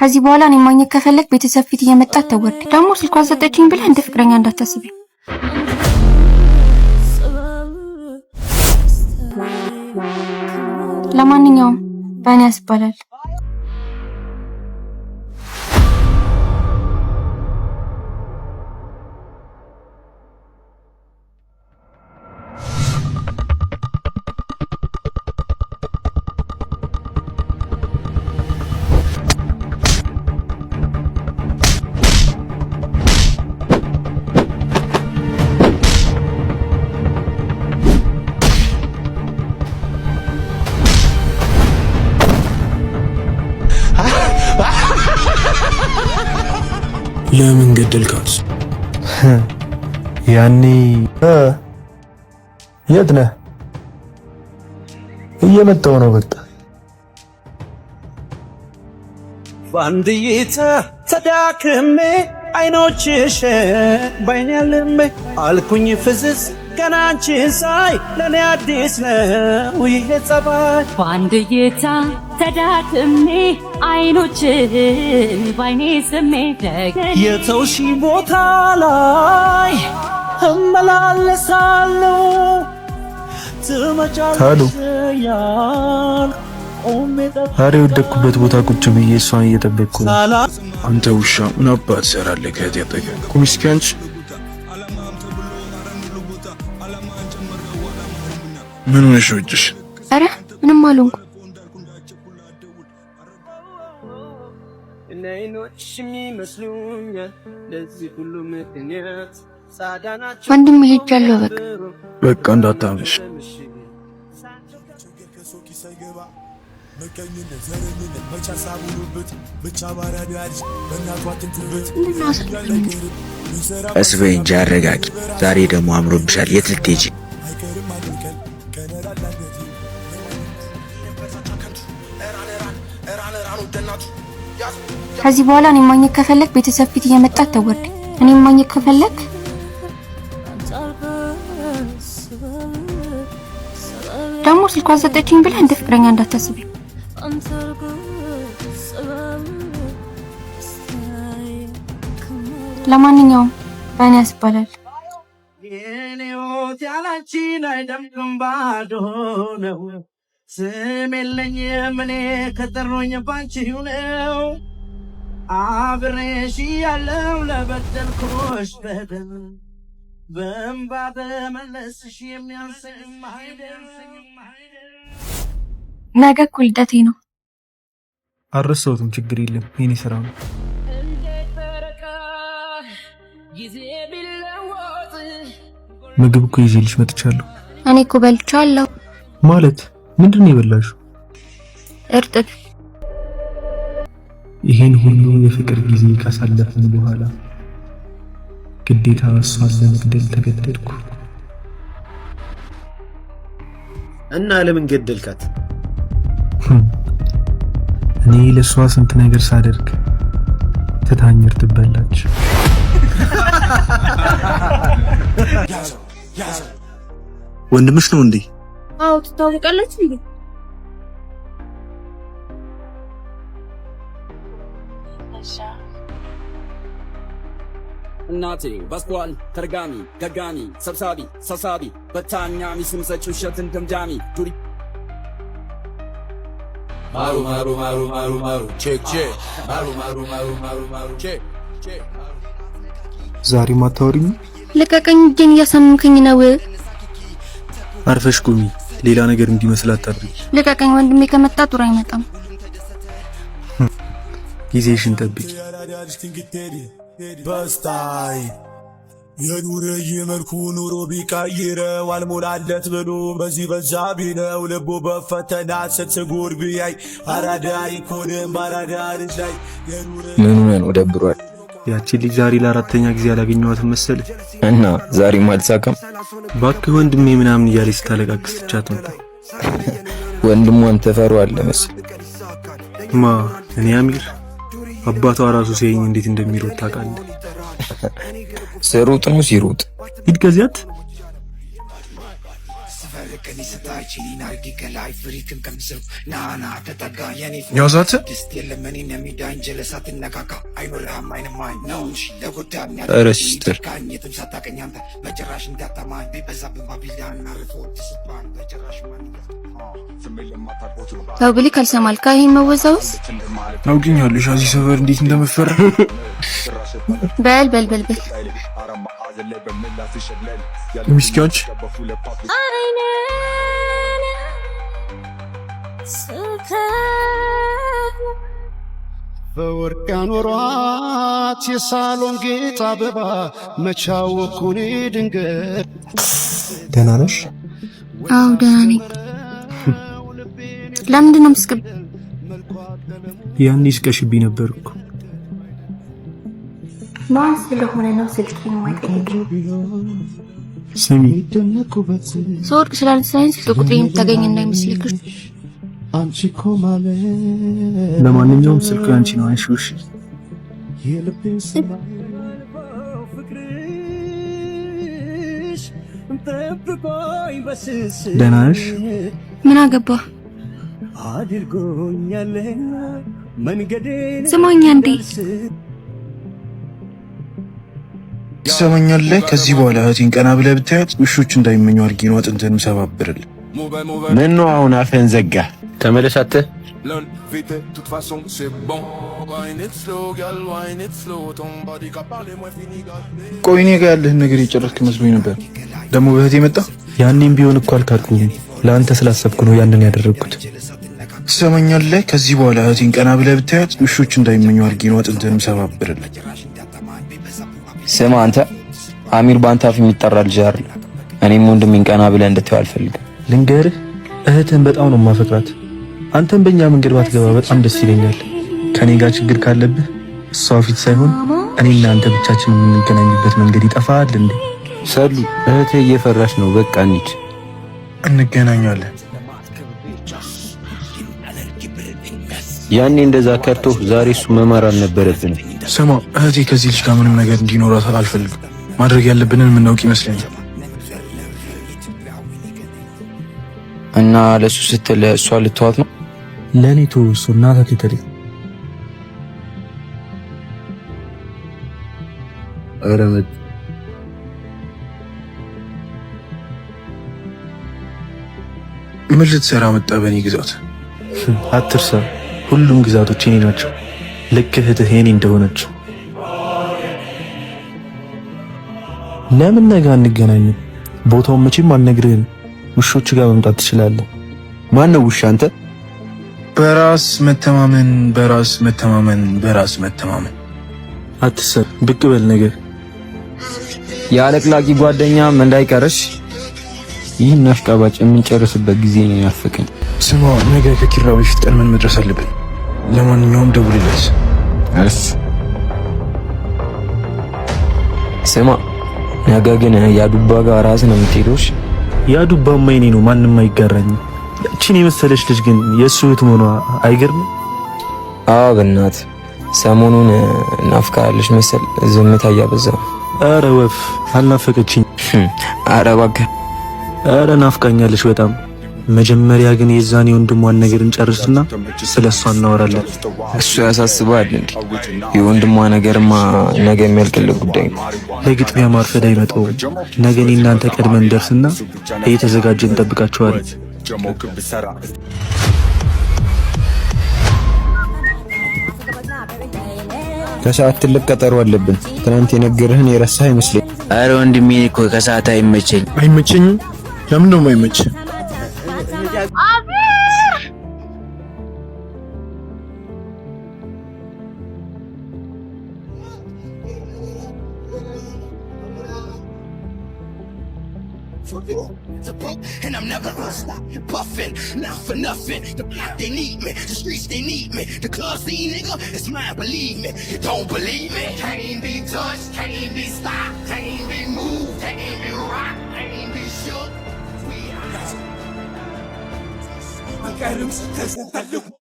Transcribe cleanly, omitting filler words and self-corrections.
ከዚህ በኋላ እኔ ማግኘት ከፈለክ ቤተሰብ ፊት እየመጣ ተወርድ ደግሞ ስልኳን ሰጠችኝ ብለህ እንደ ፍቅረኛ እንዳታስብ። ለማንኛውም በእኔ ያስባላል። ለምን ገደልካት? ያኔ የት ነህ? እየመጣሁ ነው። በቃ ባንዲታ ተዳክሜ አይኖችሽ ባይኔ ልሜ አልኩኝ ፍዝዝ ገና አንቺን ሳይ ለኔ አዲስ ነው ይሄ ጸባይ። ባንዲታ ተዳክሜ አይኖችህን ባይኔ ስሜ የተውሺ ቦታ ላይ እመላለሳለሁ ትመጫለሽ ያል ዛሬ ወደኩበት ቦታ ቁጭ ብዬ እሷን እየጠበቅኩ ነው። አንተ ውሻ ምን አባት ሰራለህ? ከእህቴ አጠገብ ቁም እስኪ አንቺ። ምን ሆነሽ ነው እጅሽ? ኧረ ምንም አልሆንኩም። ወንድም ሄጃለሁ። በቃ እንዳታምሽ። ቀስ በይ እንጂ አረጋጊ። ዛሬ ደግሞ አምሮብሻል። የት ልትሄጂ? ከዚህ በኋላ እኔ ማግኘት ከፈለክ ቤተሰብ ፊት እየመጣ ተወርድ። እኔ ማግኘት ከፈለክ ደግሞ ስልኳን ሰጠችኝ ብለህ እንደ ፍቅረኛ እንዳታስብ። ለማንኛውም በእኔ ያስባላል። የኔዎት ያላንቺን አይደምቅም ባዶ ነው። ስም የለኝም እኔ ከጠሩኝ ባንቺው ነው። አብሬሽ ያለው ለበደልኩሽ በደል በእንባ በመለስሽ የሚያንሰኝ አይደል። ነገ እኮ ልደቴ ነው። አልረሳሁትም። ችግር የለም የኔ ስራ ነው። ምግብ እኮ ይዤልሽ መጥቻለሁ። እኔ እኮ በልቻለሁ። ማለት ምንድን ነው የበላሽው? እርጥብ። ይሄን ሁሉ የፍቅር ጊዜ ካሳለፍን በኋላ ግዴታ እሷን ለመግደል ተገደድኩ። እና ለምን ገደልካት? እኔ ለሷ ስንት ነገር ሳደርግ ትታኝ እርጥብ በላች። ወንድምሽ ነው እንዴ? አዎ ትታወቃላችሁ እንዴ? እናቴ ባስኳል ተርጋሚ ገጋሚ ሰብሳቢ በታኛ ሚስም ሰጭ ውሸትን ደምዳሚ ዱሪ ማሩ ቼክ ዛሬ ማታወሪኝ? ልቀቀኝ፣ እጄን እያሳመምከኝ ነው። አርፈሽ ቁሚ። ሌላ ነገር እንዲመስል አታድርጊ። ልቀቀኝ፣ ወንድሜ ከመጣ ጡር አይመጣም። ጊዜሽን ጠብቂ። በስታይ የኑር የመልኩ ኑሮ ቢቀይረው አልሞላለት ብሎ በዚህ በዛ ቢለው ልቡ በፈተና ስትጎር ቢያይ አራዳ ይኮንም ባራዳ ልጅ ላይ ምን ደብሯል? ያቺ ልጅ ዛሬ ለአራተኛ ጊዜ ያላገኘኋትም መሰለህ። እና ዛሬም አልሳቀም። እባክህ ወንድሜ ምናምን እያለች ስታለቃቅስ ትቻት መጣ። ወንድሟን ተፈሯል መሰል። ማ እኔ አሚር አባቷ ራሱ ሲያየኝ እንዴት እንደሚሮጥ ታውቃለህ? ሲሮጥ ነው ሲሮጥ ሂድ ከዚያት ያዛት ኧረ ሲስተር ተው ብልህ ካልሰማልካ ይሄን መወዛወዝ ታውቂኛለሽ እዚህ ሰፈር እንዴት እንደምፈራ በል ሚስኪዎች በወርቅ ያኖሯት የሳሎን ጌጥ አበባ መቻወኩኔ ድንገት። ደህና ነሽ? አዎ ደህና ነኝ። ለምንድን ነው የምትስቅብ? ያኔ ስቀሽብኝ ነበር እኮ። ማን ስለሆነ ነው ስልኬን የማይጠይቀኝ? ስሚ ስወድቅ ስላነሳኸኝ ስልክ ቁጥሬን የምታገኝ እንዳይመስልክ። ለማንኛውም ስልኩ ያንቺ ነው። አይሹሽ ደህና ነሽ? ምን አገባ? ስማኛ እንዴ ትሰማኛለህ? ከዚህ በኋላ እህቴን ቀና ብለህ ብታያት ውሾች እንዳይመኙ አድርጌ ነው አጥንትህን ምሰባብርልህ። ምን ነው አሁን አፈን ዘጋ? ተመለስ አተ ቆይ እኔ ጋር ያለህን ነገር የጨረስክ መስሎኝ ነበር። ደግሞ በእህቴ መጣ። ያኔም ቢሆን እኮ አልካድኩም። ለአንተ ስላሰብኩ ነው ያንን ያደረግኩት። ትሰማኛለህ? ከዚህ በኋላ እህቴን ቀና ብለህ ብታያት ውሾች እንዳይመኙ አድርጌ ነው አጥንትህን ምሰባብርልህ። ስማ አንተ አሚር ባንተ አፍ የሚጠራ ልጅ አይደል? እኔም ወንድሜን ቀና ብለህ እንድትይው አልፈልግም። ልንገርህ እህትን በጣም ነው ማፈቅራት። አንተም በእኛ መንገድ ባትገባ በጣም ደስ ይለኛል። ከኔ ጋር ችግር ካለብህ እሷ ፊት ሳይሆን እኔና አንተ ብቻችን የምንገናኝበት መንገድ ይጠፋል እንዴ? ሰሉ እህቴ እየፈራሽ ነው። በቃ እንሂድ። እንገናኛለን። ያኔ እንደዛ ከርቶ ዛሬ እሱ መማር አልነበረብንም። ስማ እህቴ ከዚህ ልጅ ጋር ምንም ነገር እንዲኖራት አልፈልግም። ማድረግ ያለብንን የምናውቅ ይመስለኛል። እና ለሱ ስትል እሷ ልትዋት ነው? ለኔ ተወሱ እናታ ተከለ አረመት ምን ልትሰራ መጣ በኔ ግዛት? አትርሳ፣ ሁሉም ግዛቶች የኔ ናቸው። ልክ እህትህ የኔ እንደሆነች። ለምን ነገ አንገናኝም? ቦታውን መቼም አልነግርህም። ውሾች ጋር መምጣት ትችላለህ። ማን ነው ውሻ? አንተ። በራስ መተማመን፣ በራስ መተማመን፣ በራስ መተማመን። አትሰር፣ ብቅ በል ነገር የአለቅላቂ ጓደኛም እንዳይቀርሽ። ይህን አሽቃባጭ የምንጨርስበት ጊዜ ነው ያፈቀኝ። ስማ ነገ ከኪራ በፊት ቀድመን መድረስ አለብን። ለማንኛውም ደውልለት። እሺ። ስማ ነገ ግን ያዱባ ጋር ራስ ነው የምትሄደው። ያዱባማ የኔ ነው፣ ማንም አይጋራኝም። ያቺን የመሰለች ልጅ ግን የእሱ እህት መሆኗ አይገርምም? አዎ በእናትህ ሰሞኑን ናፍቃለች መሰል ዝምታ እያበዛ። አረ ወፍ አልናፈቀችኝ። አረ እባክህ። አረ ናፍቃኛለች በጣም። መጀመሪያ ግን የዛኔ ወንድሟን ነገር እንጨርስና ስለሷ እናወራለን። እሱ ያሳስባል እንዴ? የወንድሟ ነገርማ ነገ የሚያልቅልህ ጉዳይ ነው። ለግጥሚያ ማርፈድ አይመጣው። ነገ እኔ እናንተ ቀድመን እንደርስና እየተዘጋጀን እንጠብቃቸዋለን። ከሰዓት ትልቅ ቀጠሮ አለብን። ትናንት የነገርህን የረሳህ አይመስለኝ። አረ ወንድሜ እኮ ከሰዓት አይመቸኝም። ለምን ነው የማይመች? And I'm never gonna stop puffing, not for nothing. The block they need me, the streets they need me, the club scene nigga, it's mine, believe me. You don't believe me? Can't be touched, can't be stopped, can't be moved, can't be rocked, can't be shook. We are.